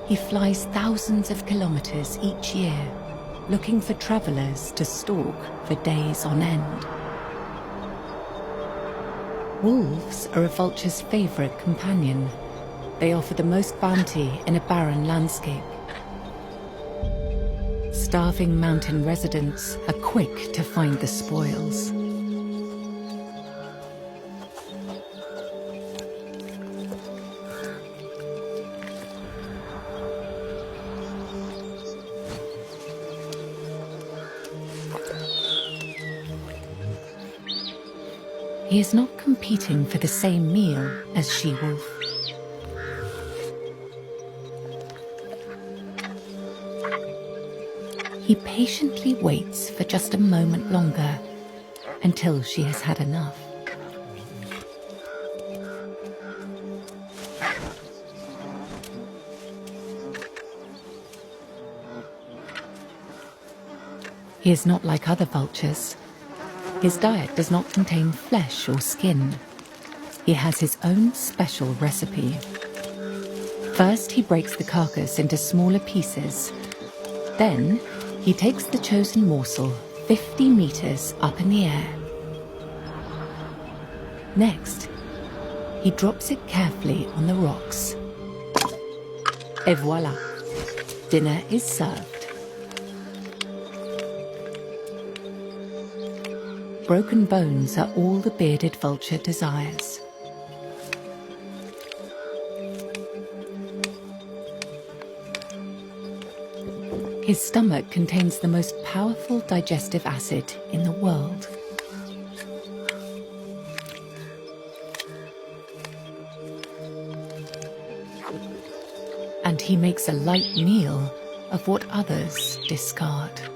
He flies thousands of kilometers each year, looking for travelers to stalk for days on end. Wolves are a vulture's favorite companion. They offer the most bounty in a barren landscape. Starving mountain residents are quick to find the spoils. He is not competing for the same meal as she-wolf. He patiently waits for just a moment longer until she has had enough. He is not like other vultures. His diet does not contain flesh or skin. He has his own special recipe. First, he breaks the carcass into smaller pieces. Then, he takes the chosen morsel 50 meters up in the air. Next, he drops it carefully on the rocks. Et voilà, dinner is served. Broken bones are all the bearded vulture desires. His stomach contains the most powerful digestive acid in the world. And he makes a light meal of what others discard.